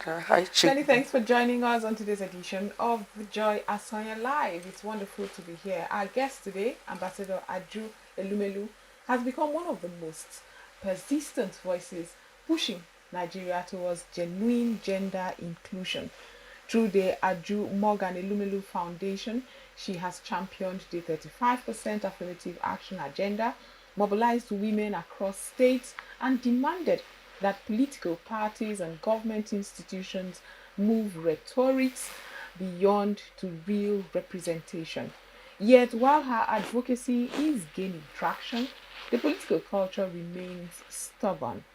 Hi, Chief. Many thanks for joining us on today's edition of the Joy Asanya Live. It's wonderful to be here. Our guest today, Ambassador Aju Elumelu, has become one of the most persistent voices pushing Nigeria towards genuine gender inclusion. Through the Aju Elumelu Foundation, she has championed the 35% affirmative action agenda, mobilized women across states, and demanded that political parties and government institutions move rhetorics beyond to real representation. Yet, while her advocacy is gaining traction, the political culture remains stubborn.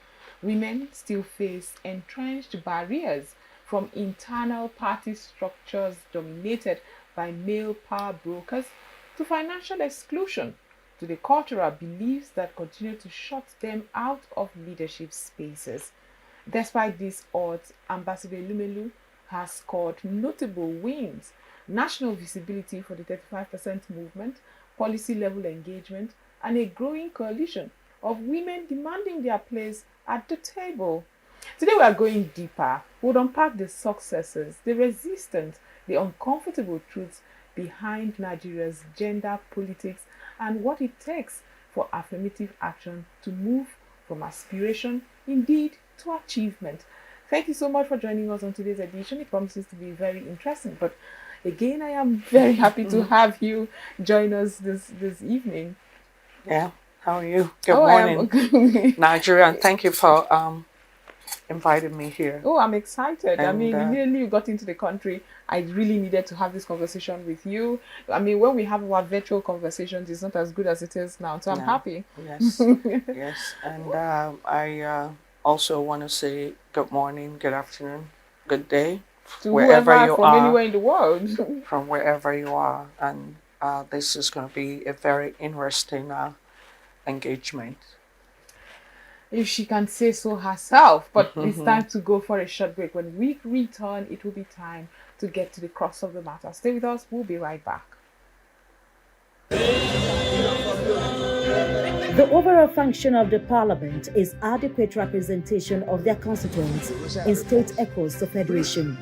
Women still face entrenched barriers from internal party structures dominated by male power brokers to financial exclusion to the cultural beliefs that continue to shut them out of leadership spaces. Despite these odds, Ambassador Lumelu has scored notable wins, national visibility for the 35% movement, policy level engagement, and a growing coalition of women demanding their place at the table. Today we are going deeper. We'll unpack the successes, the resistance, the uncomfortable truths behind Nigeria's gender politics and what it takes for affirmative action to move from aspiration, indeed, to achievement. Thank you so much for joining us on today's edition. It promises to be very interesting. But again, I am very happy to have you join us this evening. Yeah, how are you? Good morning, Nigeria, and thank you for invited me here. Oh, I'm excited. Immediately you got into the country, I really needed to have this conversation with you. When we have our virtual conversations, it's not as good as it is now. So I'm happy. Yes, yes. And I also want to say good morning, good afternoon, good day to wherever you are, anywhere in the world. From wherever you are. And this is going to be a very interesting engagement, if she can say so herself. But it's time to go for a short break. When we return, it will be time to get to the crux of the matter. Stay with us. We'll be right back. The overall function of the Parliament is adequate representation of their constituents in state equals to federation.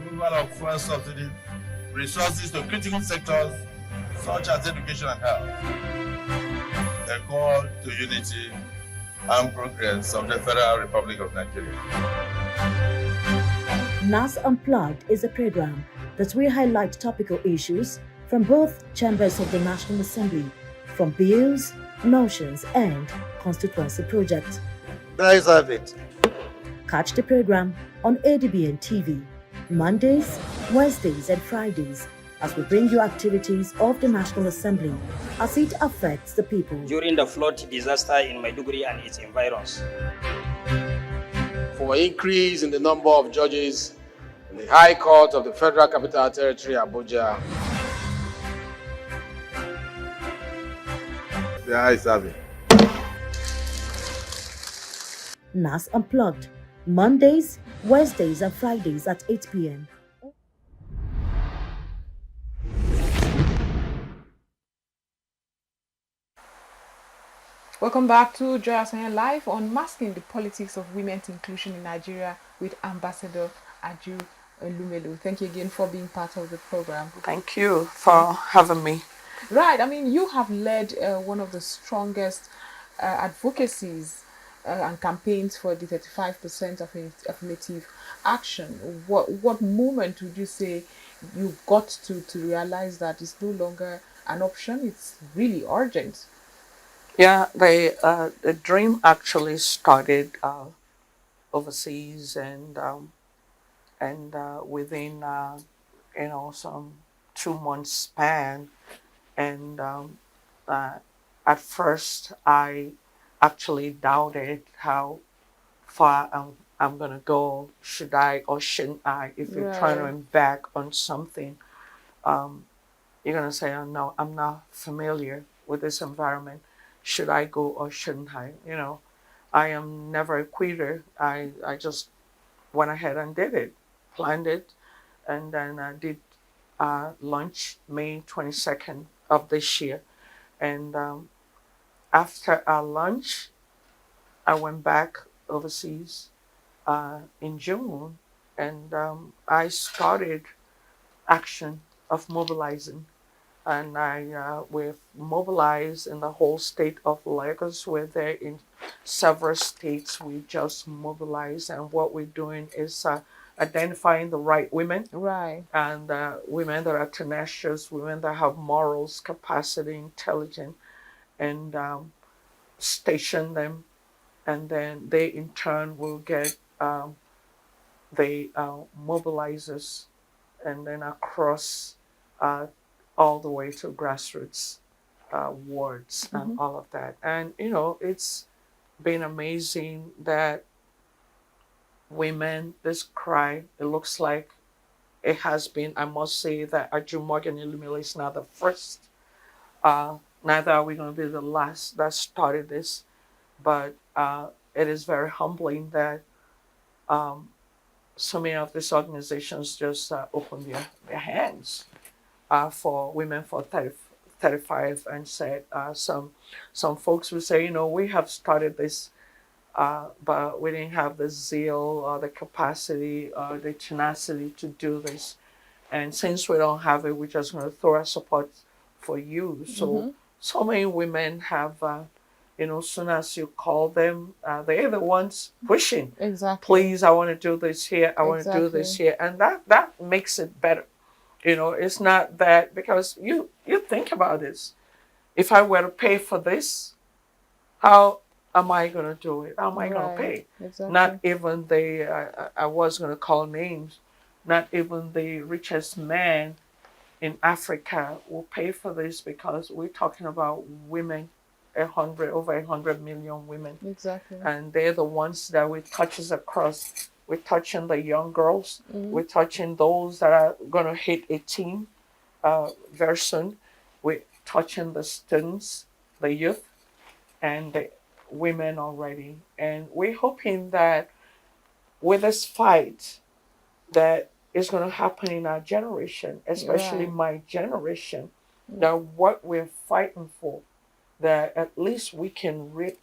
Removal of fuel subsidy, resources to critical sectors such as education and health. A call to unity and progress of the Federal Republic of Nigeria. NAS Unplugged is a program that will highlight topical issues from both chambers of the National Assembly, from bills, motions, and constituency projects. Guys have it. Catch the program on ADBN TV, Mondays, Wednesdays, and Fridays, as we bring you activities of the National Assembly as it affects the people. During the flood disaster in Maiduguri and its environs. For increase in the number of judges in the High Court of the Federal Capital Territory, Abuja. The eyes have it. NAS Unplugged, Mondays, Wednesdays, and Fridays at 8 p.m. Welcome back to Joy Asanya Live on Masking the Politics of Women's Inclusion in Nigeria with Ambassador Aju Elumelu. Thank you again for being part of the program. Thank you for having me. Right. You have led one of the strongest advocacies and campaigns for the 35% of affirmative action. What moment would you say you got to realize that it's no longer an option? It's really urgent. Yeah, the dream actually started overseas and within some 2 months span, and at first I actually doubted how far I'm gonna go. Should I or shouldn't I? If you're turning back on something, you're gonna say, "Oh no, I'm not familiar with this environment. Should I go or shouldn't I?" I am never a quitter. I just went ahead and did it, planned it, and then I did launch May 22nd of this year. And after our lunch, I went back overseas in June And I started action of mobilizing. And we've mobilized in the whole state of Lagos. We're there in several states. We just mobilize, and what we're doing is identifying the right women Right. and women that are tenacious, women that have morals, capacity, intelligence, and station them, and then they in turn will get the mobilizers, and then across uh, all the way to grassroots wards and Mm-hmm. all of that. And it's been amazing that women, this cry, it looks like it has been. I must say that Aju Elumelu is not the first. Neither are we going to be the last that started this, but it is very humbling that um, so many of these organizations just open their hands for women for 35 and said some folks will say, we have started this, but we didn't have the zeal or the capacity or the tenacity to do this. And since we don't have it, we're just going to throw our support for you. So, Mm-hmm. so many women have, soon as you call them, they're the ones pushing. Exactly. Please, I want to do this here. I want to do this Exactly. here. And that makes it better. It's not that, because you think about this. If I were to pay for this, how am I going to do it? How am I going to Right. pay? Not Exactly. even I was going to call names, not even the richest man in Africa will pay for this, because we're talking about women, over 100 million women, Exactly. and they're the ones that we touches across. We're touching the young girls. Mm-hmm. We're touching those that are going to hit 18 very soon. We're touching the students, the youth, and the women already. And we're hoping that with this fight that is going to happen in our generation, especially Right. my generation, Mm. that what we're fighting for, that at least we can reap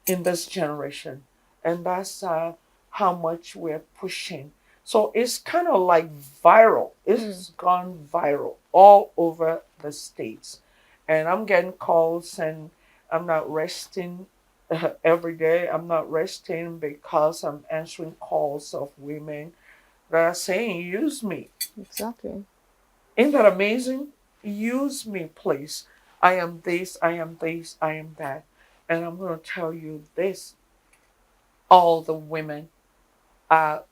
in this generation. And that's how much we're pushing. So it's kind of like viral. Mm. It's gone viral all over the states. And I'm getting calls, and I'm not resting every day. I'm not resting because I'm answering calls of women that are saying, use me. Exactly. Isn't that amazing? Use me, please. I am this, I am this, I am that. And I'm going to tell you this, all the women are,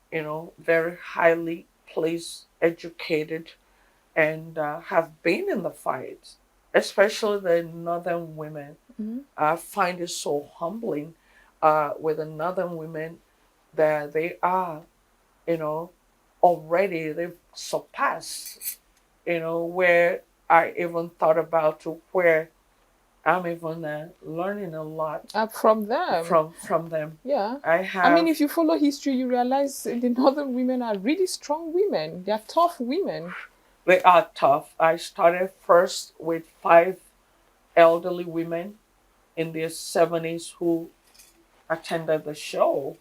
very highly placed, educated, and have been in the fight, especially the northern women. Mm-hmm. I find it so humbling with the northern women that they are, you know, already they've surpassed, where I even thought about to where I'm even learning a lot From them. from them. Yeah. I I mean, have if you follow history, you realize the northern women are really strong women. They are tough women. They are tough. I started first with 5 elderly women in their 70s who attended the show,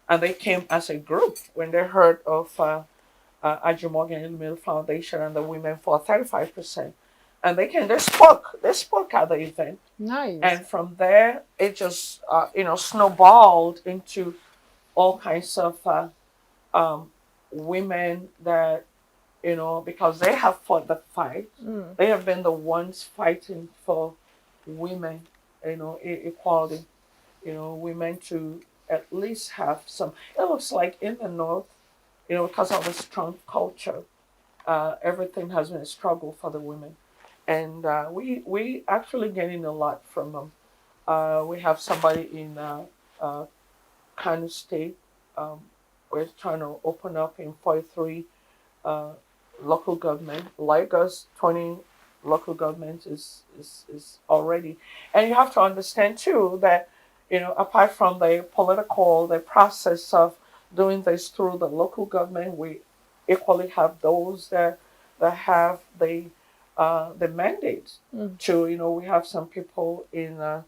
and they came as a group when they heard of Aju Elumelu Foundation and the Women for 35%. And they spoke at the event. Nice. And from there, it just, snowballed into all kinds of um, women that, because they have fought the fight. Mm. They have been the ones fighting for women, equality, women to at least have some. It looks like in the North, because of the strong culture, everything has been a struggle for the women. And we actually getting a lot from them. We have somebody in uh, Kano State. Um, we're trying to open up in 43 uh, local government. Lagos, 20 local government is already. And you have to understand too that, apart from the process of doing this through the local government, we equally have those that have the mandate Mm. to, we have some people in the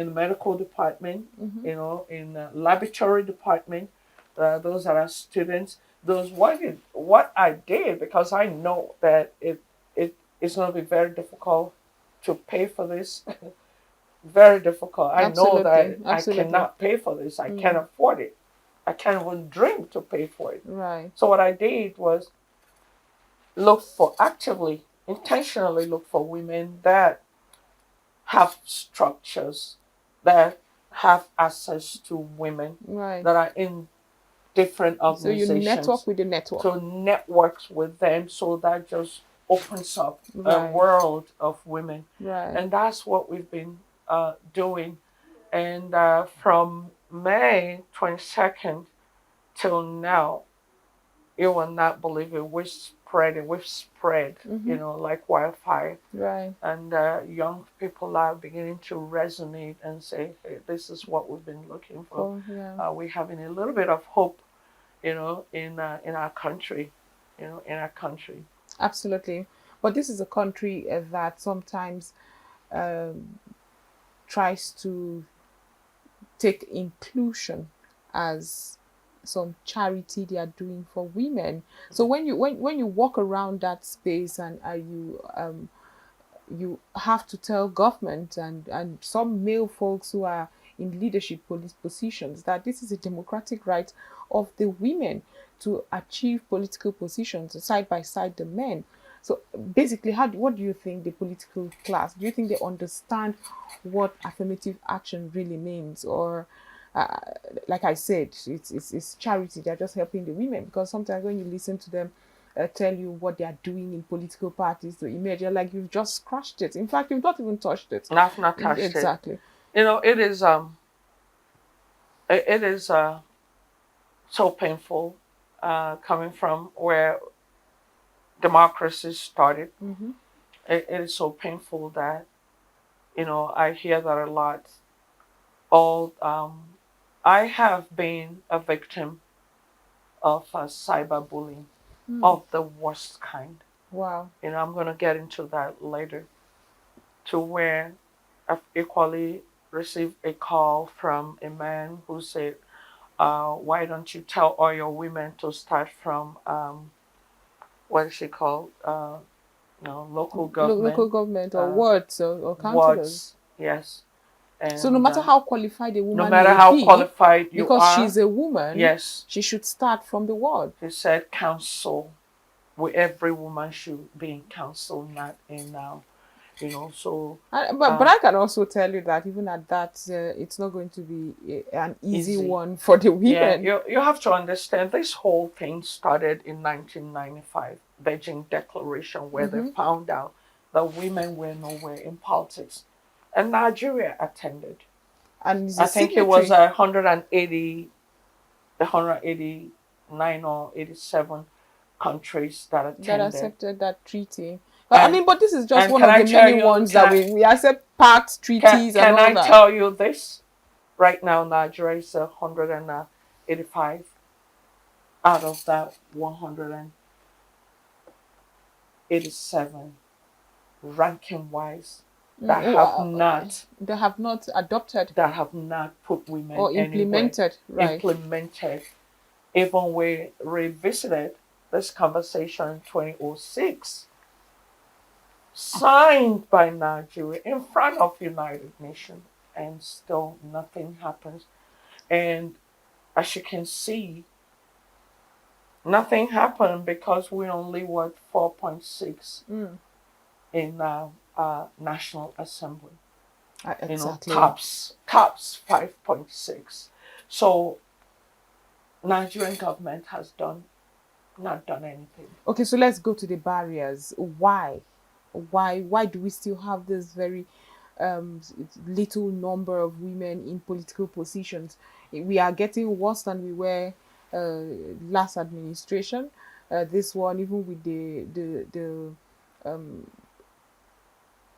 medical department, Mm-hmm. in laboratory department, those that are students, what I did, because I know that it's going to be very difficult to pay for this. Very difficult. I know Absolutely. that I Absolutely. cannot pay for this. I can't afford it. I can't even dream to pay for it. Right. So what I did was actively, intentionally look for women that have structures, that have access to women, Right. that are in different So you network organizations, with the network. to network with them, so that just opens up a Right. world of women. Right. And that's what we've been doing. And from May 22nd till now, you will not believe it. We've spread, like wildfire. Right. And young people are beginning to resonate and say, hey, this is what we've been looking for. Yeah. We're having a little bit of hope, in our country, in our country. Absolutely. But this is a country that sometimes um, tries to take inclusion as some charity they are doing for women. So when you walk around that space and you have to tell government and some male folks who are in leadership positions that this is a democratic right of the women to achieve political positions side by side the men. So basically, what do you think the political class, do you think they understand what affirmative action really means? Or uh, like I said, it's charity, they're just helping the women? Because sometimes when you listen to them tell you what they are doing in political parties, the image, you're like, you've just scratched it. In fact, you've not even touched it. And I've not touched it. Exactly. It is it is so painful, coming from where democracy started. It is so painful that I hear that a lot. All I have been a victim of cyberbullying of the worst kind. Wow. I'm going to get into that later. To where I've equally received a call from a man who said, "Why don't you tell all your women to start from what is it called? Local Local government government or uh, wards or councillors. wards." Yes, So no and matter how qualified a no woman matter may how be, qualified you because are, she's a woman, yes, she should start from the ward. he said council. Where every woman should be in council, not in So But I can also tell you that even at that, it's not going to be an easy easy. one for the Yeah, women. you have to understand this whole thing started in 1995, Beijing Declaration, where they found out that women were nowhere in politics, and Nigeria attended. And it's I a think it was signatory 189 or 87 countries that that attended. accepted that treaty. But I And mean, but this is just and one can of I the tell many you? ones that we accept pacts, treaties, and Can all I that. tell you this? Right now, Nigeria is 185 out of that 187, ranking wise, that have not They have not adopted put women or anywhere. implemented, right? Implemented. Even we revisited this conversation in 2006, signed by Nigeria in front of United Nations, and still nothing happens. And as you can see, nothing happened because we only were 4.6 in National Assembly. Exactly. Tops 5.6. So Nigerian government has not done anything. Okay, so let's go to the barriers. Why do we still have this very little number of women in political positions? We are getting worse than we were last administration. This one, even with the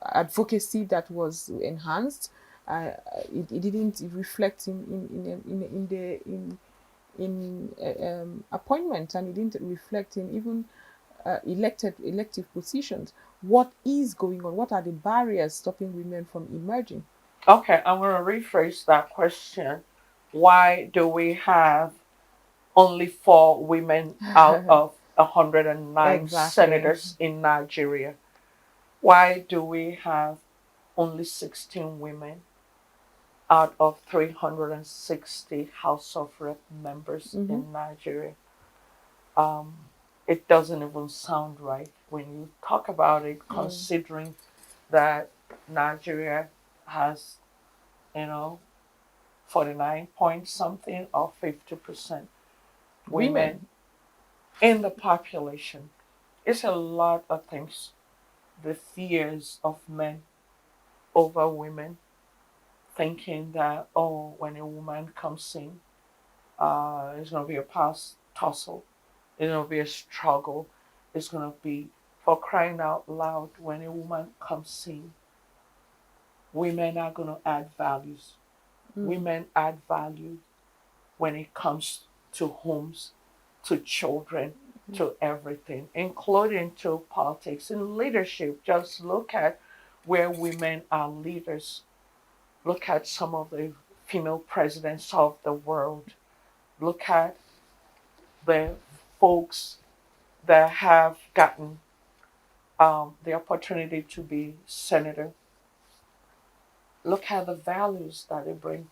advocacy that was enhanced, it didn't reflect in appointment, and it didn't reflect in even elective positions. What is going on? What are the barriers stopping women from emerging? Okay, I'm going to rephrase that question. Why do we have only 4 women out of 109 Exactly. senators in Nigeria? Why do we have only 16 women out of 360 House of Rep members Mm-hmm. in Nigeria? Um, it doesn't even sound right when you talk about it, considering that Nigeria has, you know, 49 point something or 50% women Women. in the population. It's a lot of things. The fears of men over women, thinking that, oh, when a woman comes in, it's going to be a past tussle, it's going to be a struggle, it's going to be, for crying out loud, when a woman comes in, women are going to add values. Women add value when it comes to homes, to children, to everything, including to politics and leadership. Just look at where women are leaders. Look at some of the female presidents of the world. Look at the folks that have gotten the opportunity to be senator. Look at the values that they bring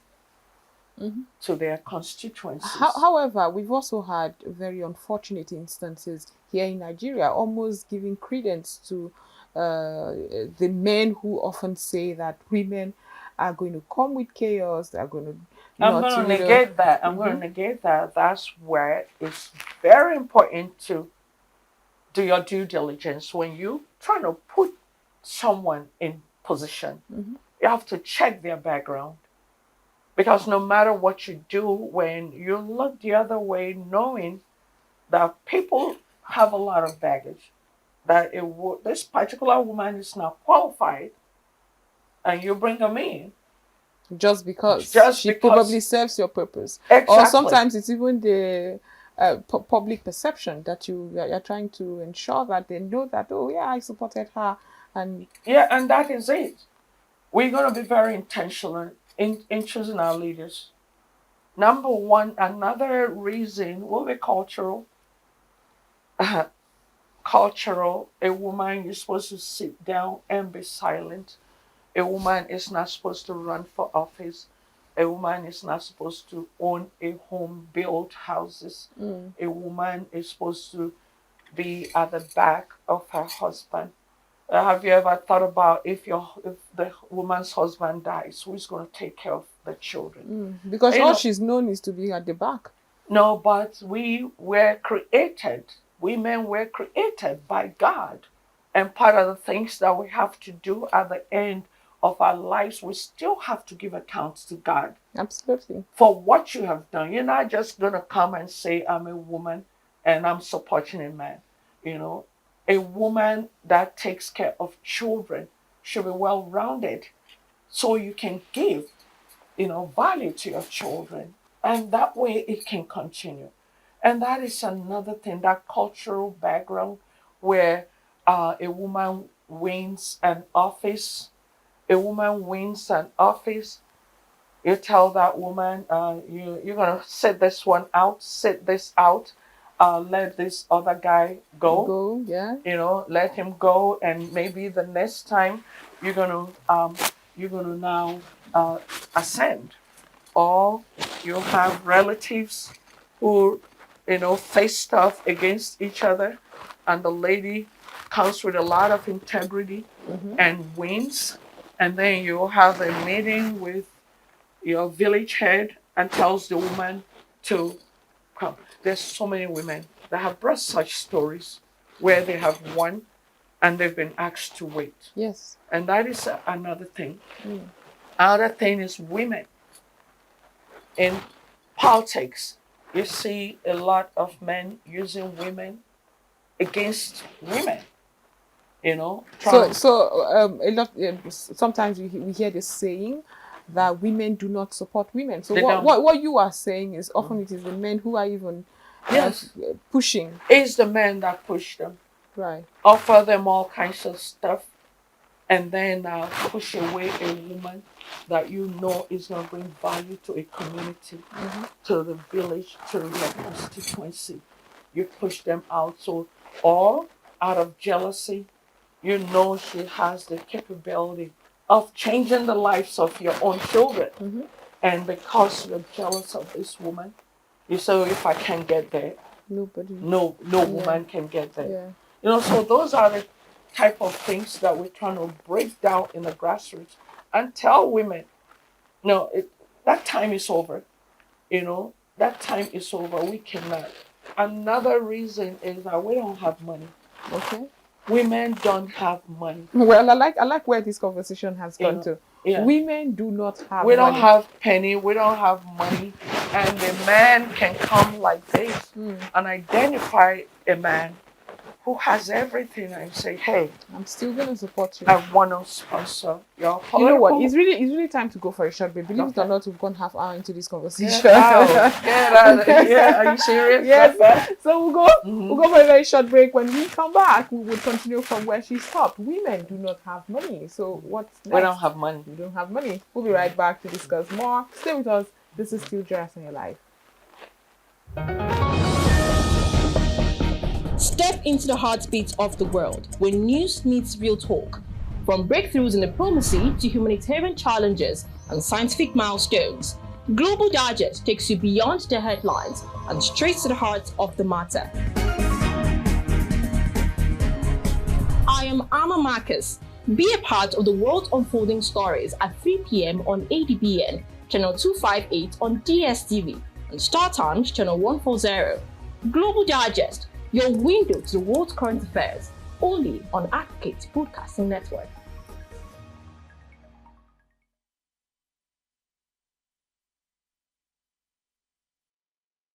Mm-hmm. to their constituencies. However, we've also had very unfortunate instances here in Nigeria, almost giving credence to the men who often say that women are going to come with chaos, they're going to I'm not, going to negate that. I'm going mm-hmm, to negate that. That's where it's very important to do your due diligence when you trying to put someone in position. mm-hmm. You have to check their background because no matter what you do, when you look the other way, knowing that people have a lot of baggage, that this particular woman is not qualified, and you bring them in Just because just she probably because serves your purpose, or exactly. sometimes it's even the public perception that you're trying to ensure that they know that, oh yeah, I supported her, and Yeah, and that is it. We're going to be very intentional in choosing our leaders. Number one, another reason will be cultural. Cultural. A woman is supposed to sit down and be silent. A woman is not supposed to run for office. A woman is not supposed to own a home, build houses. A woman is supposed to be at the back of her husband. Have you ever thought about if the woman's husband dies, who's going to take care of the children? because You all know, she's known is to be at the back. no, but we were created. Women were created by God, and part of the things that we have to do at the end of our lives, we still have to give accounts to God Absolutely. for what you have done. You're not just going to come and say, I'm a woman and I'm supporting a man. You know, a woman that takes care of children should be well rounded so you can give, value to your children. And that way it can continue. And that is another thing, that cultural background where a woman wins an office. A woman wins an office, you tell that woman, you're gonna sit this one out, sit this out, let this other guy go. Go, yeah. Let him go, and maybe the next time you're gonna now uh, ascend, or you have relatives who face stuff against each other, and the lady comes with a lot of integrity and wins, and then you have a meeting with your village head and tells the woman to come. There's so many women that have brought such stories where they have won and they've been asked to wait. Yes. And that is another thing. Another thing is women in politics. You see a lot of men using women against women. So, Trying. a lot. Sometimes we hear this saying that women do not support women. So, They what don't. what you are saying is often it is the men who are even Yes, pushing. it's the men that push them, Right. offer them all kinds of stuff, and then push away a woman that you know is going to bring value to a community, to the village, to your constituency. You push them out. So, or out of jealousy, you know she has the capability of changing the lives of your own children. And because you're jealous of this woman, you say, "Oh, if I can't get there, Nobody. no woman can get there." Yeah. You know, so those are the type of things that we're trying to break down in the grassroots and tell women, no, that time is over. You know, that time is over. We cannot. Another reason is that we don't have money. Okay. Women don't have money. Well, I like where this conversation has gone Yeah. to. Yeah. Women do not have We don't money. have penny, we don't have money, and the man can come like this and identify a man who has everything and say, "Hey, I'm still gonna support you." I want to sponsor your political." You know what? It's really time to go for a short break. Believe it or Okay. not, we've gone half hour into this conversation. Get out of here. Are you serious? Yes. So we'll Mm-hmm. go for a very short break. When we come back, we will continue from where she stopped. Women do not have money. So what's next? We don't have money. We don't have money. We'll be right back to discuss more. Stay with us. This is still Joy in Your Life. Step into the heartbeat of the world where news meets real talk. From breakthroughs in diplomacy to humanitarian challenges and scientific milestones, Global Digest takes you beyond the headlines and straight to the heart of the matter. I am Amma Marcus. Be a part of the world unfolding stories at 3 p.m. on ADBN, channel 258 on DSTV, and Star Times, channel 140. Global Digest, your window to the world's current affairs, only on Advocate Broadcasting Network.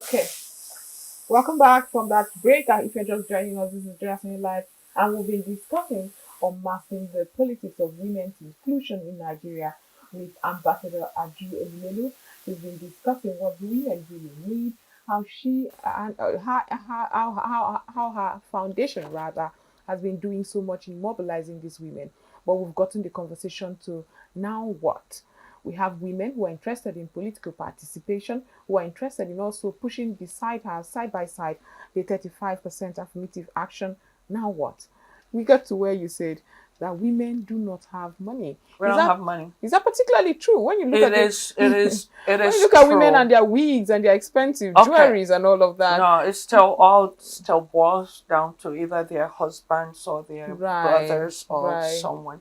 Okay, welcome back from that break. If you're just joining us, this is Joy Live, and we've been discussing unmasking the politics of women's inclusion in Nigeria with Ambassador Aju Elumelu. We've been discussing what women really need, how she and how her foundation rather has been doing so much in mobilizing these women. But we've gotten the conversation to now what? We have women who are interested in political participation, who are interested in also pushing beside her, side by side, the 35% affirmative action. Now what? We got to where you said that women do not have money. We don't have money. Is that particularly true? When you look at it is when you look true. at women and their wigs and their expensive jewelries and all of that. No, it's still boils down to either their husbands or their brothers or someone.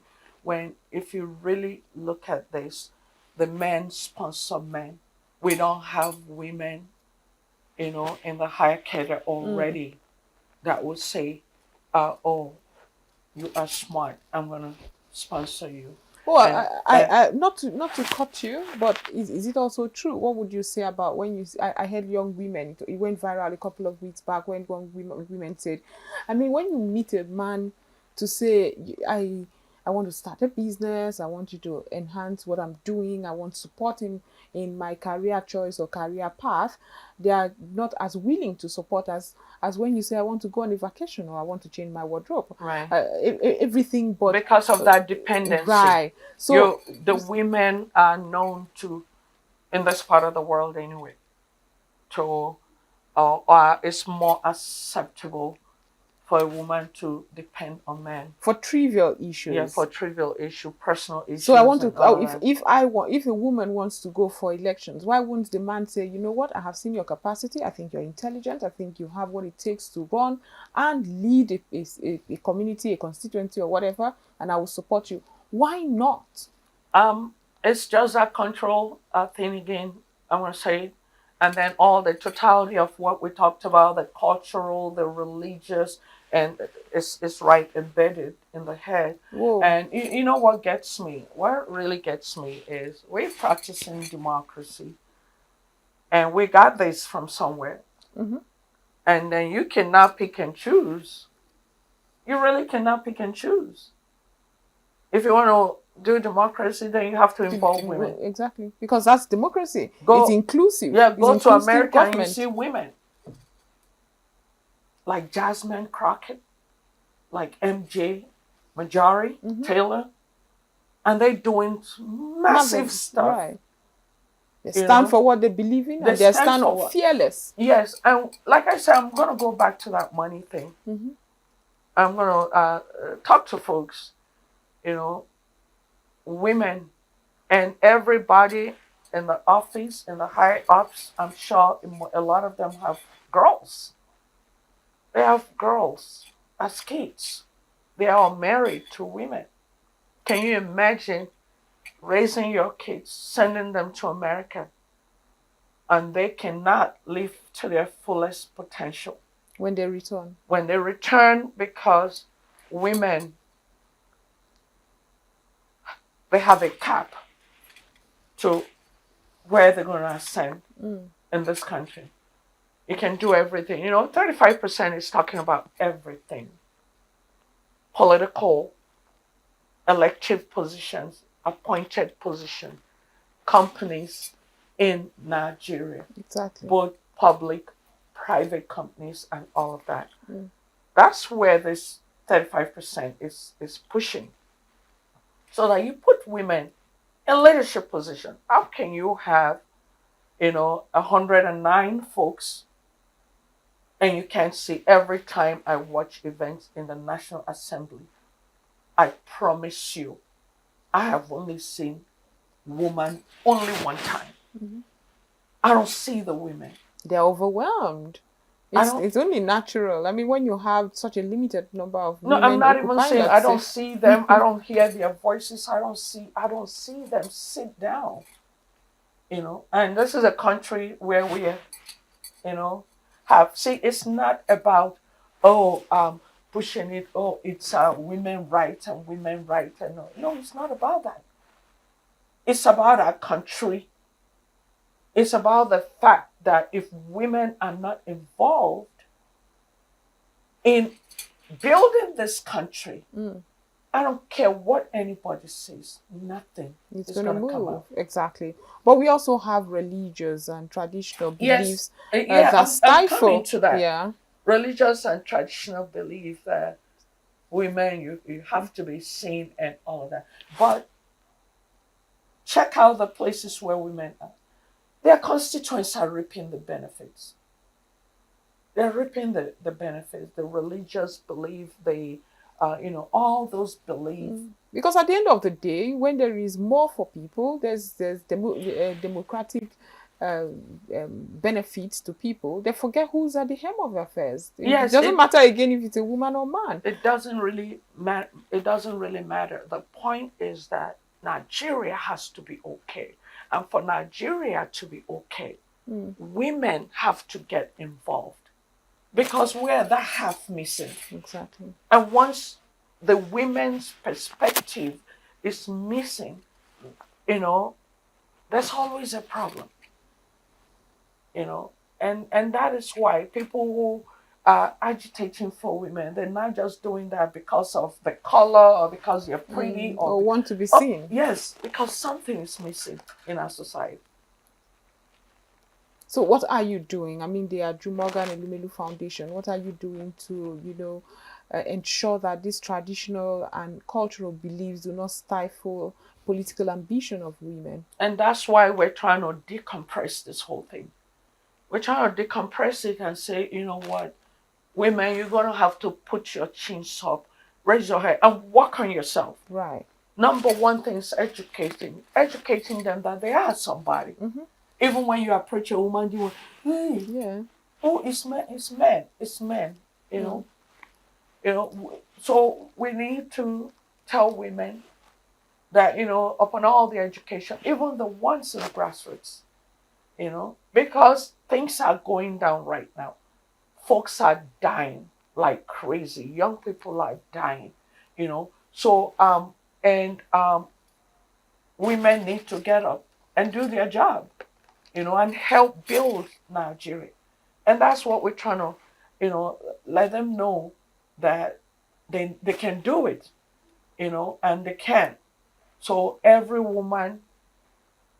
If you really look at this, the men sponsor men. We don't have women, in the higher cadre already that would say, "Oh, you are smart. I'm gonna sponsor you." Well, I not to cut you, but is it also true? What would you say about when I heard young women? It went viral a couple of weeks back when women said, I mean, when you meet a man to say, I want to start a business, I want you to enhance what I'm doing, I want support in my career choice or career path, they are not as willing to support as when you say, I want to go on a vacation or I want to change my wardrobe. Right. Everything but... Because of that dependency. Right. So the women are known to, in this part of the world anyway, to, it's more acceptable for a woman to depend on men for trivial issues. Yeah, for trivial issue, personal issues. So I want to. If a woman wants to go for elections, why wouldn't the man say, you know what? I have seen your capacity. I think you're intelligent. I think you have what it takes to run and lead a community, a constituency, or whatever, and I will support you. Why not? It's just that control thing again. I'm gonna say. And then all the totality of what we talked about, the cultural, the religious, and it's right embedded in the head. Whoa. And you know what gets me? What really gets me is we're practicing democracy. And we got this from somewhere. Mm-hmm. And then you cannot pick and choose. You really cannot pick and choose. If you want to do democracy, then you have to involve women. Exactly. Because that's democracy. It's inclusive. Yeah, it's go to America government. and you see women. Like Jasmine Crockett, like MJ, Majari, Taylor. and they're doing massive stuff. Right. They You stand know? for what they believe in, They and they stand stand for up what? fearless. Yes, and like I said, I'm going to go back to that money thing. I'm going to talk to folks, women, and everybody in the office, in the high ups. I'm sure a lot of them have girls. They have girls as kids. They are married to women. Can you imagine raising your kids, sending them to America, and they cannot live to their fullest potential When they return. when they return because women, they have a cap to where they're going to ascend in this country. You can do everything. 35% is talking about everything. Political, elective positions, appointed positions, companies in Nigeria. Exactly. Both public, private companies, and all of that. That's where this 35% is pushing. So that you put women in leadership position. How can you have, 109 folks, and you can't see every time I watch events in the National Assembly? I promise you, I have only seen woman only one time. I don't see the women. They're overwhelmed. It's only natural. I mean, when you have such a limited number of No, I'm women not even occupying saying that I don't seat. see them. I don't hear their voices. I don't see them sit down. And this is a country where we, it's not about pushing it. Oh, it's women rights and women rights. And no, it's not about that. It's about our country. It's about the fact that if women are not involved in building this country, I don't care what anybody says, nothing It's is going to going to come move. out. Exactly. But we also have religious and traditional beliefs Yes, that I'm coming stifle. to that. Yeah. Religious and traditional belief that women, you have to be seen and all of that. But check out the places where women are. Their constituents are reaping the benefits. They're reaping the benefits, the religious belief, all those beliefs. Because at the end of the day, when there is more for people, there's democratic benefits to people. They forget who's at the helm of affairs. Yes, it doesn't matter again if it's a woman or man. It doesn't really matter. It doesn't really matter. The point is that Nigeria has to be okay, and for Nigeria to be okay, women have to get involved because we're the half missing. Exactly. And once the women's perspective is missing, there's always a problem. And that is why people who are agitating for women, they're not just doing that because of the color or because you're pretty or want to be seen. Yes, because something is missing in our society. So what are you doing? I mean, the Aju Elumelu Foundation, what are you doing to, ensure that these traditional and cultural beliefs do not stifle political ambition of women? And that's why we're trying to decompress this whole thing. We're trying to decompress it and say, you know what, women, you're going to have to put your chins up, raise your head, and work on yourself. Right. Number one thing is educating them that they are somebody. Even when you approach a woman, you hey, yeah, oh, it's men, So we need to tell women that upon all the education, even the ones in the grassroots, because things are going down right now. Folks are dying like crazy. Young people are dying, So women need to get up and do their job, and help build Nigeria. And that's what we're trying to, let them know that they can do it, and they can. So every woman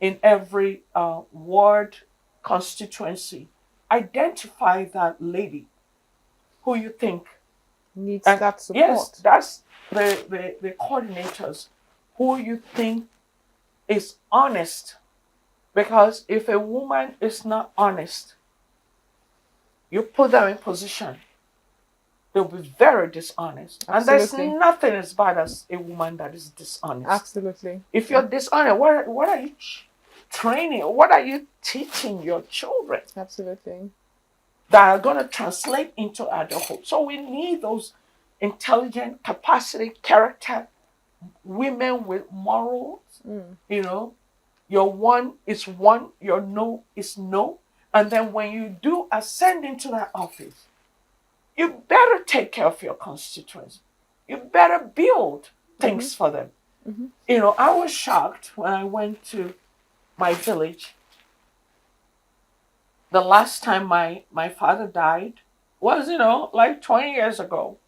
in every ward constituency, identify that lady who you think needs that support. Yes, that's the coordinators who you think is honest. Because if a woman is not honest, you put them in position, they'll be very dishonest. And there's Absolutely. nothing as bad as a woman that is dishonest. Absolutely. If you're dishonest, what are you training? What are you teaching your children Absolutely. that are going to translate into adulthood? So we need those intelligent, capacity, character, women with morals. You know, your one is one, your no is no. And then when you do ascend into that office, you better take care of your constituents. You better build things for them. You know, I was shocked when I went to my village. The last time my father died was, like 20 years ago.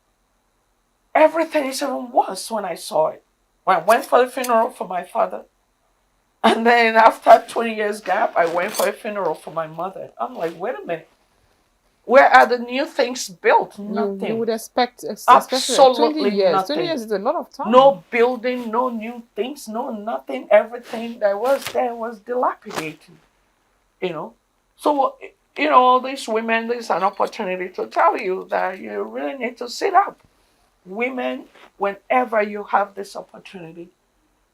Everything is even worse when I saw it. When I went for the funeral for my father, and then after 20 years gap, I went for a funeral for my mother. I'm like, wait a minute. Where are the new things built? Nothing. You would expect, especially 20 Absolutely years. 20 nothing. years is a lot of time. No building, no new things, no nothing. Everything that was there was dilapidated. So, all these women, this is an opportunity to tell you that you really need to sit up. Women, whenever you have this opportunity,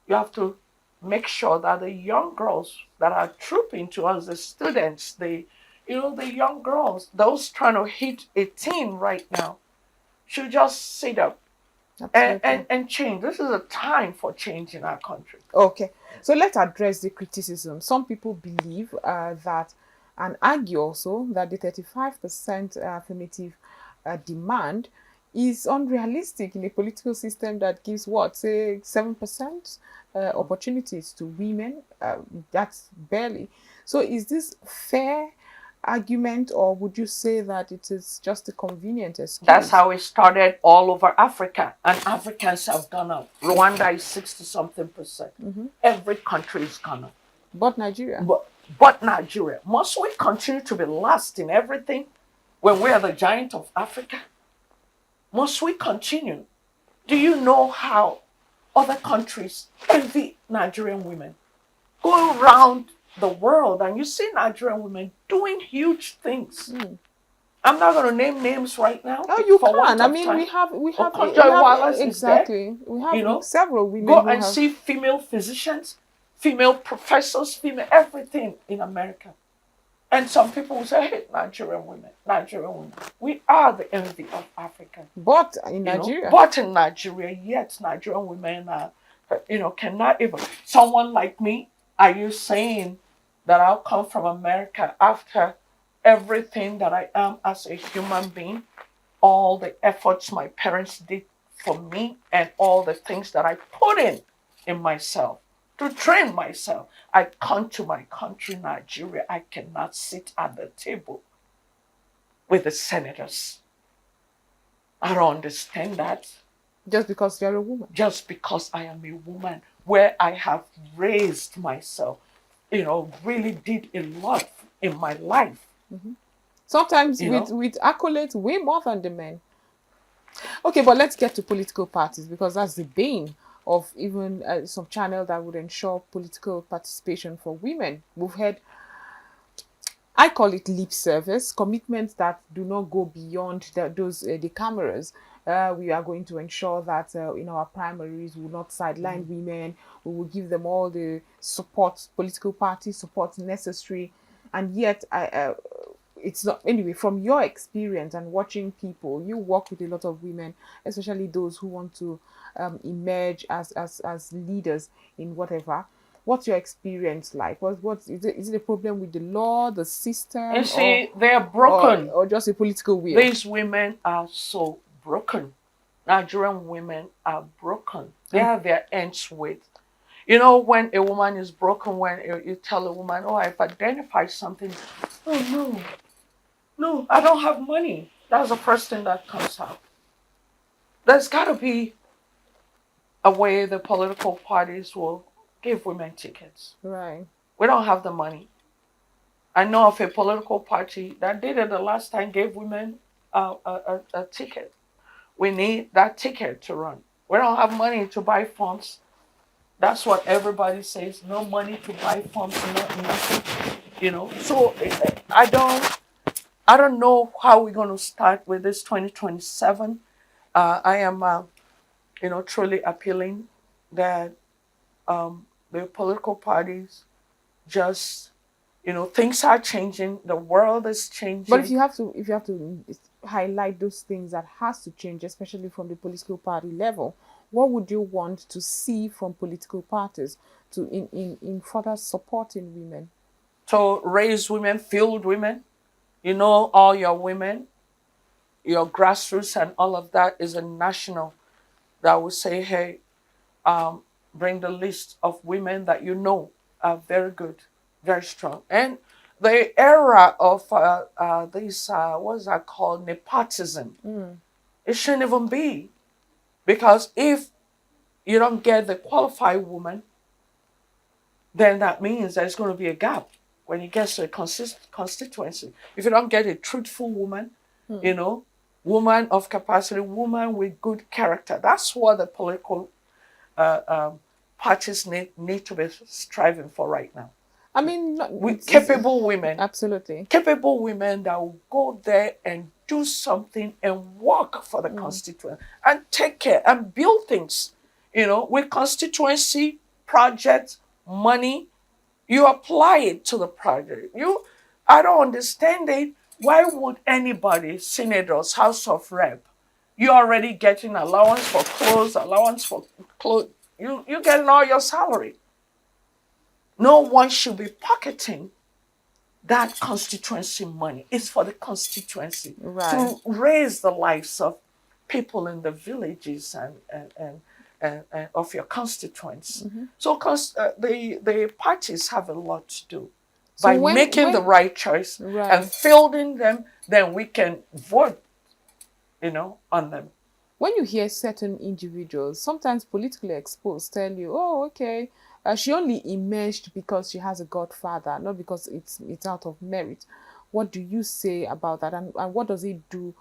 you have to make sure that the young girls that are trooping to us, the students, the young girls, those trying to hit 18 right now, should just sit up and change. This is a time for change in our country. Okay, so let's address the criticism. Some people believe that, and argue also, that the 35% affirmative demand is unrealistic in a political system that gives what, say, 7% opportunities to women. That's barely. So is this fair argument, or would you say that it is just a convenient excuse? That's how it started all over Africa, and Africans have gone up. Rwanda is 60-something%. Every country is gone up. But Nigeria. But Nigeria. Must we continue to be last in everything when we are the giant of Africa? Must we continue? Do you know how other countries envy Nigerian women? Go around the world and you see Nigerian women doing huge things. I'm not going to name names right now. Oh, you for can. want I of mean, time. we have Okonjo Wallace is there. exactly. We have several women. Go who and have, see female physicians, female professors, female everything in America. And some people will say, hey, Nigerian women. We are the envy of Africa. but in Nigeria. But in Nigeria, yet Nigerian women are, cannot even. Someone like me, are you saying that I'll come from America after everything that I am as a human being, all the efforts my parents did for me, and all the things that I put in myself to train myself? I come to my country, Nigeria. I cannot sit at the table with the senators. I don't understand that. Just because you're a woman. Just because I am a woman, where I have raised myself, really did a lot in my life. Sometimes with accolades way more than the men. Okay, but let's get to political parties, because that's the bane of even some channel that would ensure political participation for women. We've had, I call it lip service, commitments that do not go beyond the cameras. We are going to ensure that in our primaries we will not sideline women. We will give them all the support, political party support necessary. And yet, it's not, anyway, from your experience and watching people, you work with a lot of women, especially those who want to emerge as leaders in whatever. What's your experience like? What is it? Is it a problem with the law, the system? You see, they're broken. Or just a political will? These women are so broken. Nigerian women are broken. They have their ends with. When a woman is broken, when you tell a woman, oh, I've identified something. Oh, no, I don't have money. That's the first thing that comes out. There's got to be a way the political parties will give women tickets. Right. We don't have the money. I know of a political party that did it the last time, gave women a ticket. We need that ticket to run. We don't have money to buy forms. That's what everybody says. No money to buy pumps, nothing. So I don't know how we're going to start with this 2027. I am, truly appealing that the political parties just, things are changing. The world is But if changing. you have to, highlight those things that has to change, especially from the political party level, what would you want to see from political parties to in further supporting women? To raise women, field women, all your women, your grassroots and all of that is a national that will say, hey, bring the list of women that are very good, very strong. And the era of this, what's that called, nepotism, it shouldn't even be. Because if you don't get the qualified woman, then that means there's going to be a gap when it gets to a constituency. If you don't get a truthful woman, woman of capacity, woman with good character, that's what the political uh, um, parties need to be striving for right now. I mean, With capable women, absolutely. that will go there and do something and work for the constituent and take care and build things. With constituency projects, money, you apply it to the project. I don't understand it. Why would anybody, senators, House of Rep, you already getting allowance for clothes, you getting all your salary. No one should be pocketing that constituency money. It's for the constituency Right. to raise the lives of people in the villages and of your constituents. So the parties have a lot to do. So By making the right choice and right. fielding them, then we can vote, on them. When you hear certain individuals, sometimes politically exposed, tell you, "Oh, okay, she only emerged because she has a godfather, not because it's out of merit." What do you say about that, and what does it do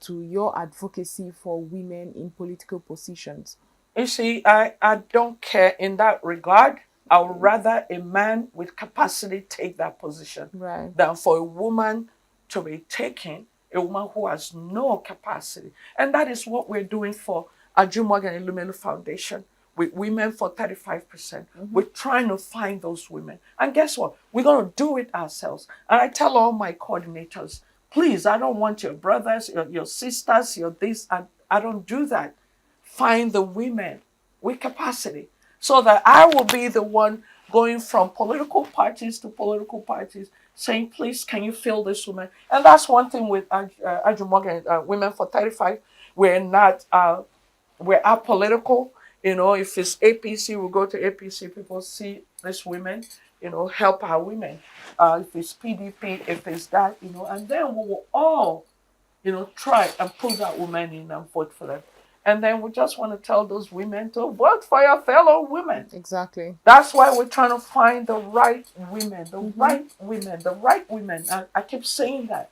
to your advocacy for women in political positions? You see, I don't care in that regard. I would rather a man with capacity take that position Right. than for a woman to be taken, a woman who has no capacity. And that is what we're doing for Aju Elumelu Foundation with Women for 35%. We're trying to find those women. And guess what? We're going to do it ourselves. And I tell all my coordinators, please, I don't want your brothers, your sisters, your this. I don't do that. Find the women with capacity so that I will be the one going from political parties to political parties saying, please, can you fill this woman? And that's one thing with Aju Morgan, Women for 35. We're not, we're apolitical. If it's APC, we'll go to APC. People see these women, help our women. If it's PDP, if it's that, and then we will all try and pull that woman in and vote for them. And then we just want to tell those women to vote for your fellow women. Exactly. That's why we're trying to find the right women, the right women, the right women. I keep saying that.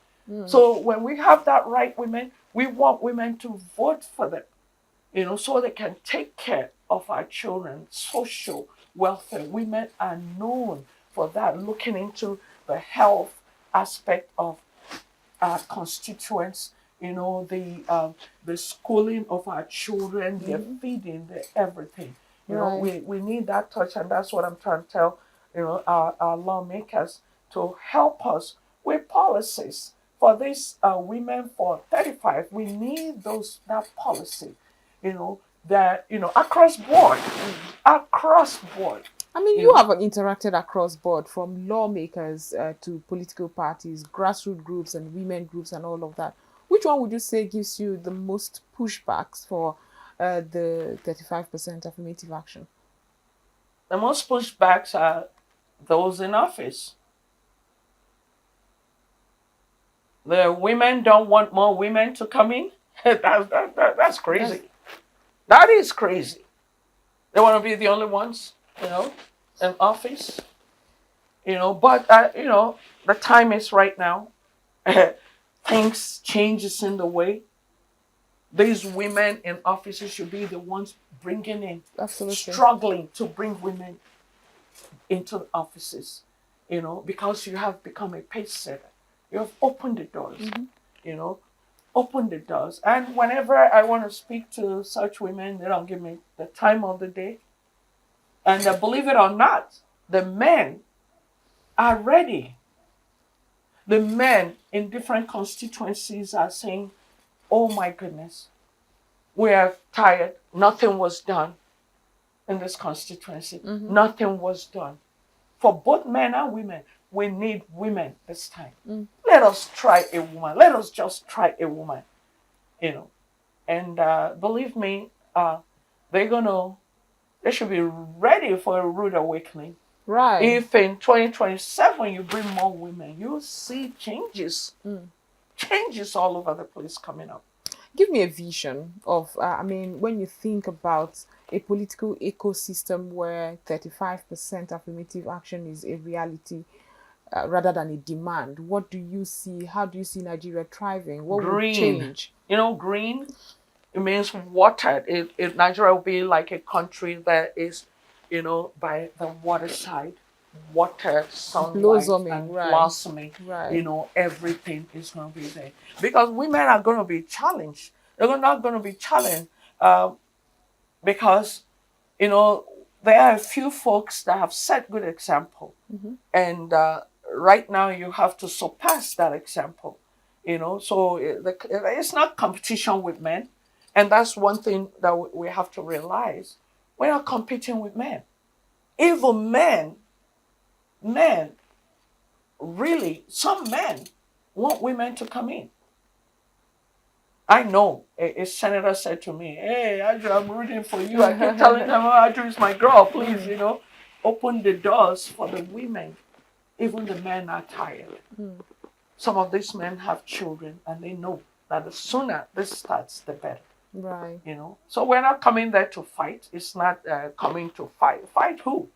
So when we have that right women, we want women to vote for them, so they can take care of our children, social welfare. Women are known for that, looking into the health aspect of our constituents, the schooling of our children, their feeding, their everything. Right. We need that touch, and that's what I'm trying to tell, our lawmakers to help us with policies for these women for 35. We need that policy, that across board, across board. I mean, you have interacted across board from lawmakers to political parties, grassroots groups, and women groups, and all of that. Which one would you say gives you the most pushbacks for the 35% affirmative action? The most pushbacks are those in office. The women don't want more women to come in. That's crazy. That is crazy. They want to be the only ones, in office. But the time is right now. Things changes in the way. these women in offices should be the ones bringing in, Absolutely. struggling to bring women into offices, because you have become a pace setter. You have opened the doors, you know, opened the doors. And whenever I want to speak to such women, they don't give me the time of the day. And believe it or not, the men are ready. The men in different constituencies are saying, oh my goodness, we are tired. Nothing was done in this constituency. Nothing was done. For both men and women, we need women this time. Let us try a woman. Let us just try a woman, And believe me, they should be ready for a rude awakening. Right. If in 2027 you bring more women, you'll see changes all over the place coming up. Give me a vision of, when you think about a political ecosystem where 35% affirmative action is a reality rather than a demand, what do you see? How do you see Nigeria thriving? What would change? Green, it means water. Nigeria will be like a country that is, by the waterside, water, sunlight, Blossoming, and right. blossoming. Right. Everything is going to be there. Because women are going to be challenged. They're not going to be challenged because, there are a few folks that have set good example. And right now you have to surpass that example. So it's not competition with men. And that's one thing that we have to realize. We're not competing with men. Even men, really, some men want women to come in. I know a senator said to me, hey, Aju, I'm rooting for you. I keep telling them, Aju is my girl. Please, open the doors for the women. Even the men are tired. Some of these men have children and they know that the sooner this starts, the better. Right. So we're not coming there to fight. It's not coming to fight. Fight who?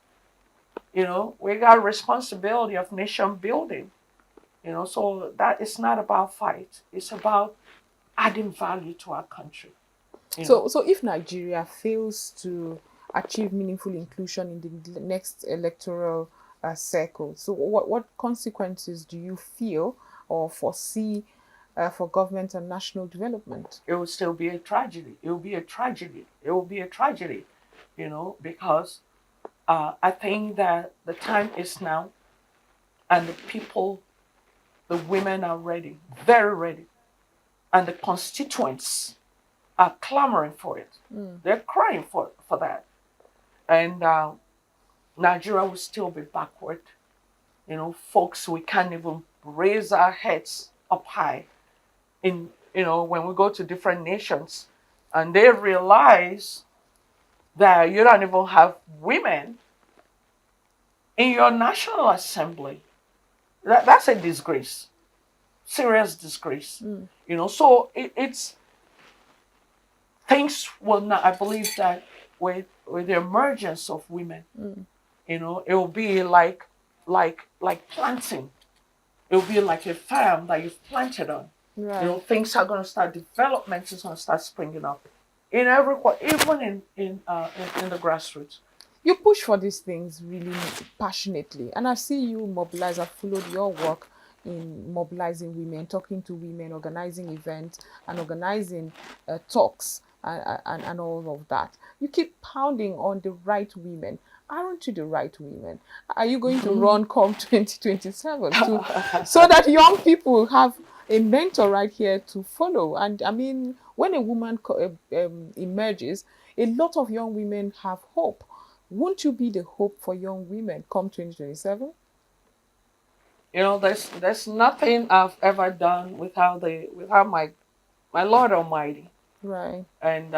We got a responsibility of nation building. So that it's not about fight. It's about adding value to our country. So if Nigeria fails to achieve meaningful inclusion in the next electoral cycle, so what consequences do you feel or foresee for government and national development? It will still be a tragedy. It will be a tragedy. It will be a tragedy, because I think that the time is now, and the women are ready, very ready, and the constituents are clamoring for it. They're crying for that. And Nigeria will still be backward. Folks, we can't even raise our heads up high when we go to different nations and they realize that you don't even have women in your National Assembly. That's a disgrace. Serious disgrace. So it's things will not, I believe that with the emergence of women, it will be like planting. It will be like a farm that you've planted on. Right. Things are going to start, development is going to start springing up in every, even in the grassroots. You push for these things really passionately, and I see you mobilize. I've followed your work in mobilizing women, talking to women, organizing events, and organizing talks and all of that. You keep pounding on the right women. Aren't you the right women? Are you going to run come 2027 so that young people have a mentor right here to follow? And when a woman emerges, a lot of young women have hope. Won't you be the hope for young women come 2027? There's nothing I've ever done without my Lord Almighty. Right. And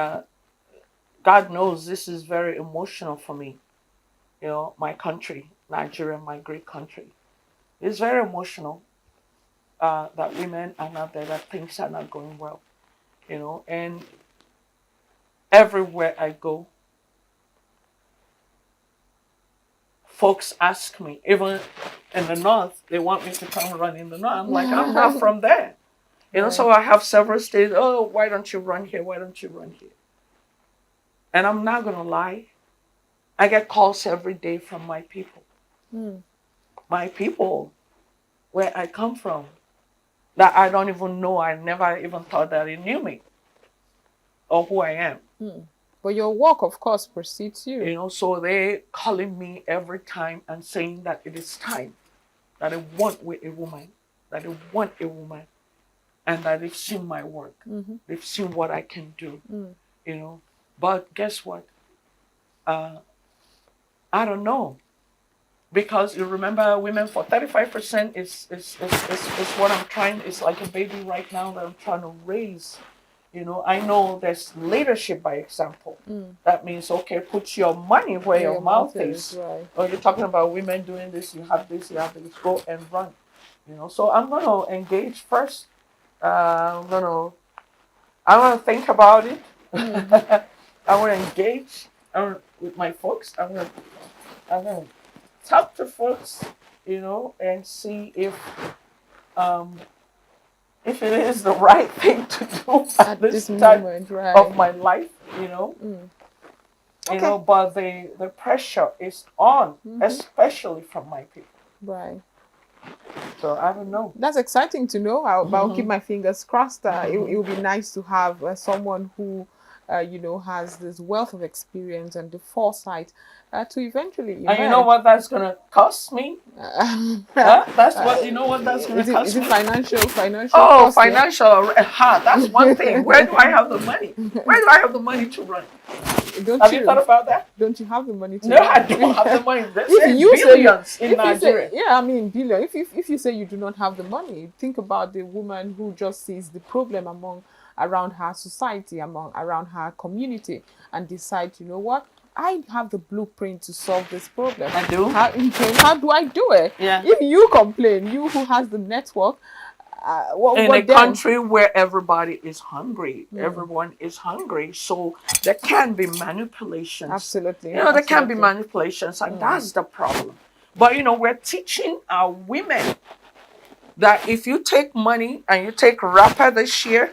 God knows this is very emotional for me. My country, Nigeria, my great country. It's very emotional that women are not there, that things are not going well. And everywhere I go, folks ask me, even in the north, they want me to come run in the north. I'm like, I'm not from there. You know, so I have several states. Oh, why don't you run here? Why don't you run here? And I'm not gonna lie. I get calls every day from my people. My people, where I come from, that I don't even know. I never even thought that they knew me or who I am. But your work, of course, precedes you. You know, so they calling me every time and saying that it is time, that they want with a woman, that they want a woman, and that they've seen my work. They've seen what I can do. You know, but guess what? I don't know. Because you remember, women for 35% is what I'm trying. It's like a baby right now that I'm trying to raise. You know, I know there's leadership by example. That means, okay, put your money where your mouth is. Right. Or you're talking about women doing this, you have this, go and run. You know, so I'm going to engage first. I'm going to think about it. I want to engage with my folks. I'm going to talk to folks, you know, and see if it is the right thing to do at this time moment, right, of my life, you know. You know, but the pressure is on, especially from my people. Right. So I don't know. That's exciting to know. I'll keep my fingers crossed. It would be nice to have someone who, you know, has this wealth of experience and the foresight to eventually emerge. And you know what that's gonna cost me? That's what you know what that's gonna cost me. Is it financial? Oh, cost, financial. That's one thing. Where do I have the money? Where do I have the money to run? Have you thought about that? Don't you have the money to No, run? I don't have the money. There's If billions in Nigeria. I mean billion. If you say you do not have the money, think about the woman who just sees the problem around her society, around her community, and decide, you know what, I have the blueprint to solve this problem. I do. How do I do it? Yeah. If you complain, you who has the network, in a country where everybody is hungry, everyone is hungry, so there can be manipulations. Absolutely. You know, there can be manipulations, and that's the problem. But you know, we're teaching our women that if you take money and you take rapper this year,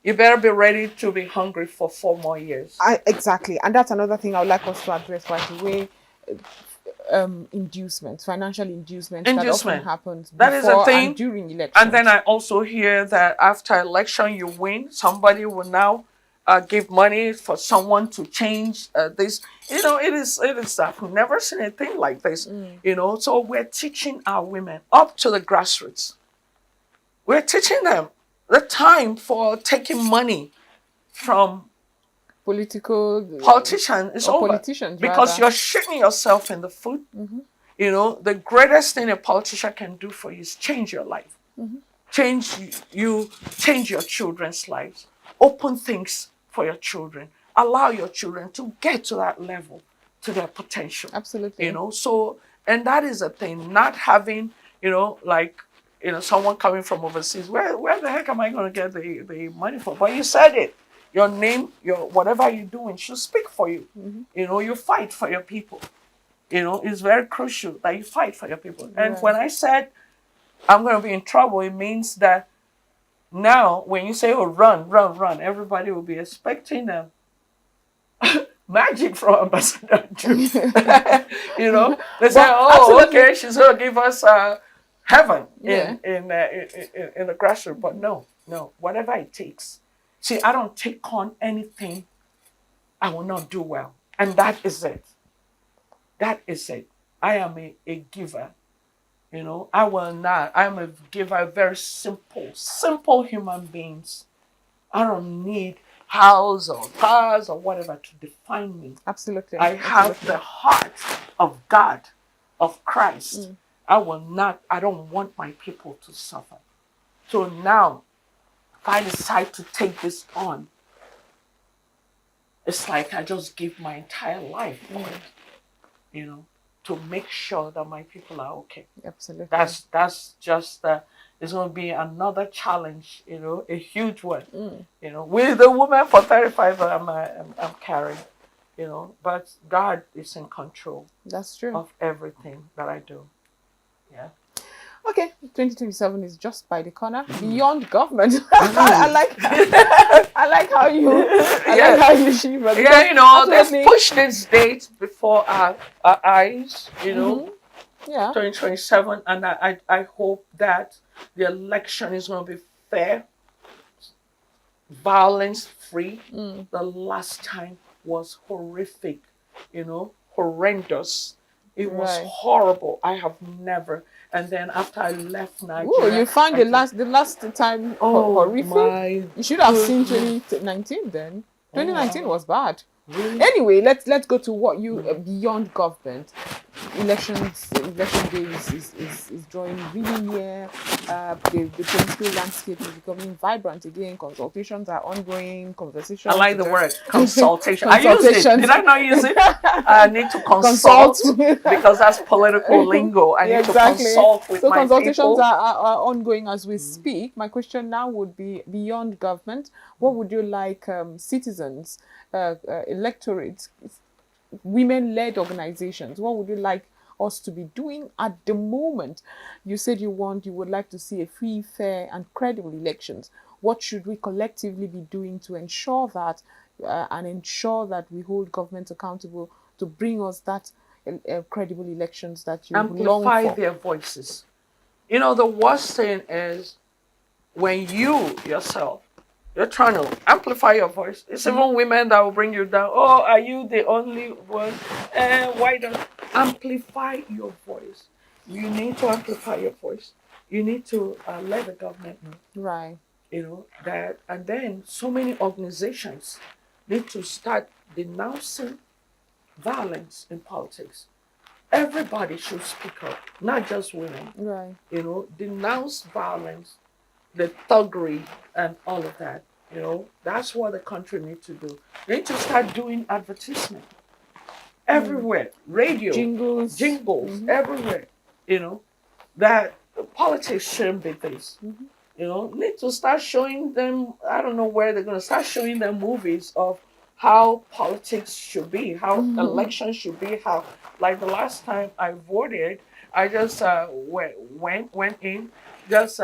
you better be ready to be hungry for 4 more years. Exactly. And that's another thing I would like us to address right away. Inducement, financial inducement that often happens before and during elections. And then I also hear that after election you win, somebody will now give money for someone to change this. You know, it is I've never seen anything like this. You know, so we're teaching our women up to the grassroots. We're teaching them the time for taking money from politicians is over. Politicians, because rather. You're shooting yourself in the foot. You know, the greatest thing a politician can do for you is change your life. Change your children's lives. Open things for your children. Allow your children to get to that level, to their potential. Absolutely. You know, so, and that is a thing, not having, you know, like, you know, someone coming from overseas. Where the heck am I going to get the money from? But you said it. Your name, your whatever you're doing should speak for you. You know, you fight for your people. You know, it's very crucial that you fight for your people. And when I said I'm going to be in trouble, it means that now when you say, oh, run, everybody will be expecting them. Magic from Ambassador Aju. You know, they say, oh, okay, she's going to give us heaven in the grassroots. But no, whatever it takes. See, I don't take on anything I will not do well. And that is it. That is it. I am a giver. You know, I will not. I'm a giver, very simple human beings. I don't need house or cars or whatever to define me. Absolutely. I have the heart of God, of Christ. I don't want my people to suffer. So now, if I decide to take this on, it's like I just give my entire life for it, you know, to make sure that my people are okay. Absolutely. That's just, it's going to be another challenge, you know, a huge one, you know, with the woman for 35 I'm carrying, you know, but God is in control. That's true. Of everything that I do. Yeah. Okay, 2027 is just by the corner. Beyond government. I like I like how you Yeah. like how you shiver. Yeah, you know, they've absolutely. pushed this date before our eyes, you know, Yeah. 2027, and I hope that the election is going to be fair, violence free. The last time was horrific, you know, horrendous. It was Right. horrible. I have never. And then after I left Ooh, Nigeria, you found I the last time oh horrific. my You should have seen goodness. 2019 then. 2019 was bad. Really? Anyway, let's go to what you beyond government. Election day is drawing really near. The political landscape is becoming vibrant again. Consultations are ongoing. Conversations. I like the word consultation. I use it. Consultations. Did I not use it? I need to consult because that's political lingo. I need to consult with so my consultations people. are ongoing as we speak. My question now would be beyond government. What would you like citizens, electorates, women-led organizations, what would you like us to be doing at the moment? You said you would like to see a free, fair and credible elections. What should we collectively be doing to ensure that and ensure that we hold government accountable to bring us that credible elections that you long Amplify for? their voices. You know, the worst thing is when you yourself, you're trying to amplify your voice. It's even women that will bring you down. Oh, are you the only one? Why don't amplify your voice? You need to amplify your voice. You need to let the government know. Right. You know that, and then so many organizations need to start denouncing violence in politics. Everybody should speak up, not just women. Right. You know, denounce violence, the thuggery, and all of that. You know, that's what the country needs to do. They need to start doing advertisement everywhere, radio, Jingles. everywhere. You know, that politics shouldn't be this. You know, need to start showing them. I don't know where they're gonna start showing them movies of how politics should be, how elections should be, how like the last time I voted, I just went in, just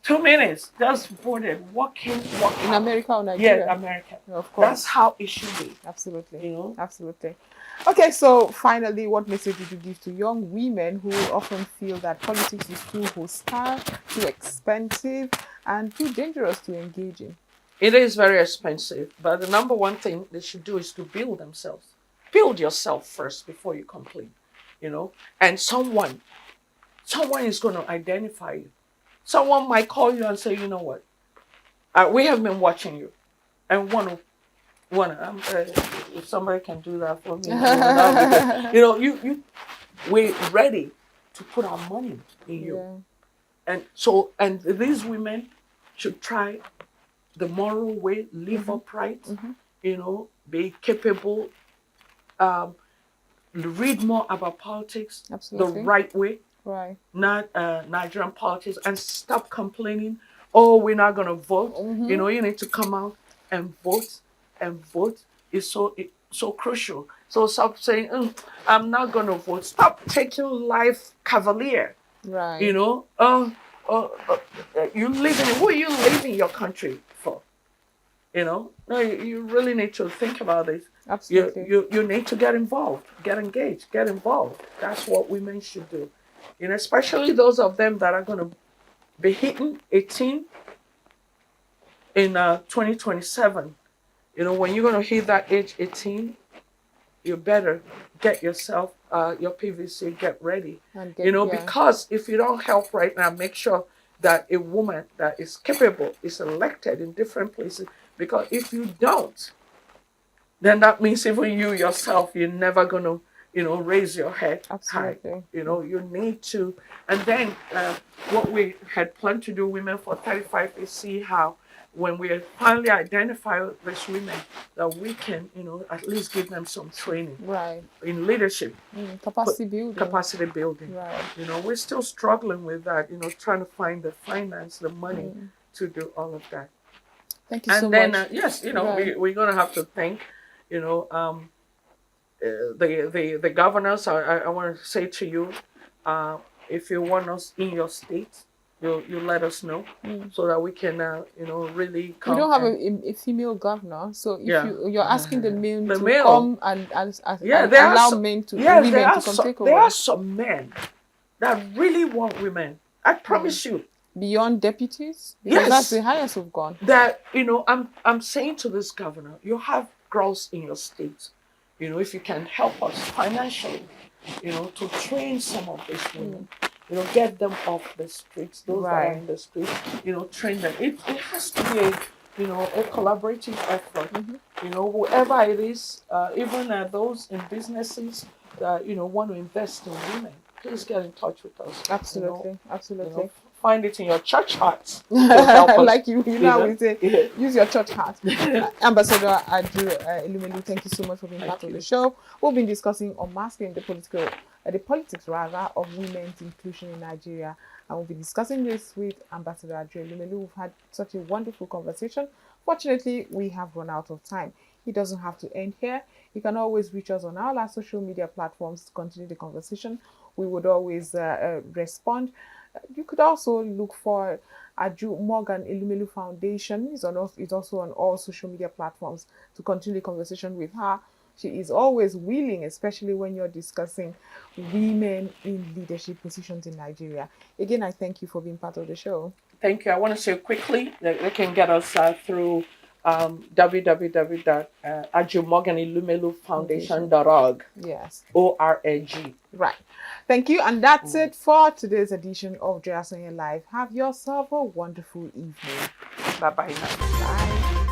2 minutes, just voted, walking. In America or Nigeria? Yeah, America. Of course. That's how it should be. Absolutely. You know? Absolutely. Okay, so finally, what message would you give to young women who often feel that politics is too hostile, too expensive, and too dangerous to engage in? It is very expensive, but the number one thing they should do is to build themselves. Build yourself first before you complain, you know? And someone is going to identify you. Someone might call you and say, you know what? We have been watching you and if somebody can do that for me, you know, we're ready to put our money in you. Yeah. And these women should try the moral way, live upright, you know, be capable, read more about politics Absolutely. the right way, Right. not Nigerian politics, and stop complaining, oh, we're not going to vote. You know, you need to come out and vote, and vote is so crucial. So stop saying, I'm not going to vote. Stop taking life cavalier. Right. You know, who are you leaving your country for? You know, no, you really need to think about this. Absolutely. You need to get involved, get engaged, get involved. That's what women should do. You know, especially those of them that are going to be hitting 18 in 2027. You know, when you're going to hit that age 18, you better get yourself your PVC, get ready. You know, because if you don't help right now, make sure that a woman that is capable is elected in different places. Because if you don't, then that means even you yourself, you're never going to, you know, raise your head high. You know, you need to. And then what we had planned to do, Women for 35, is see how when we finally identify these women, that we can, you know, at least give them some training in leadership. Capacity building. Right. You know, we're still struggling with that, you know, trying to find the finance, the money to do all of that. Thank you so much. And then, yes, you know, we're going to have to thank, you know, the governors. I want to say to you, if you want us in your state, you let us know so that we can, really come. We don't have a female governor, so if Yeah. you're asking the men The to male. come and Yeah, there are allow some, men to yes, women to come take over. there are some men that really want women. I promise you. Beyond deputies, because Yes. that's the highest we've gone. That I'm saying to this governor, you have girls in your state. If you can help us financially, to train some of these women, get them off the streets, those that are Right. in the streets, train them. It has to be a collaborative effort. Whoever it is, even those in businesses that, want to invest in women, please get in touch with us. Absolutely, absolutely. Find it in your church hearts to help us. Like you know, we say, use your church heart. Ambassador Aju Elumelu, thank you so much for being part of the show. We've been discussing unmasking the politics of women's inclusion in Nigeria, and we'll be discussing this with Ambassador Aju Elumelu. We've had such a wonderful conversation. Fortunately, we have run out of time. It doesn't have to end here. You can always reach us on all our social media platforms to continue the conversation. We would always respond. You could also look for Aju Elumelu Foundation. It's also on all social media platforms to continue the conversation with her. She is always willing, especially when you're discussing women in leadership positions in Nigeria. Again, I thank you for being part of the show. Thank you. I want to say quickly that they can get us through www.ajumorganilumelufoundation.org. Yes. ORG. Right. Thank you. And that's it for today's edition of Joy Asanya Live. Have yourself a wonderful evening. Bye-bye now. Bye.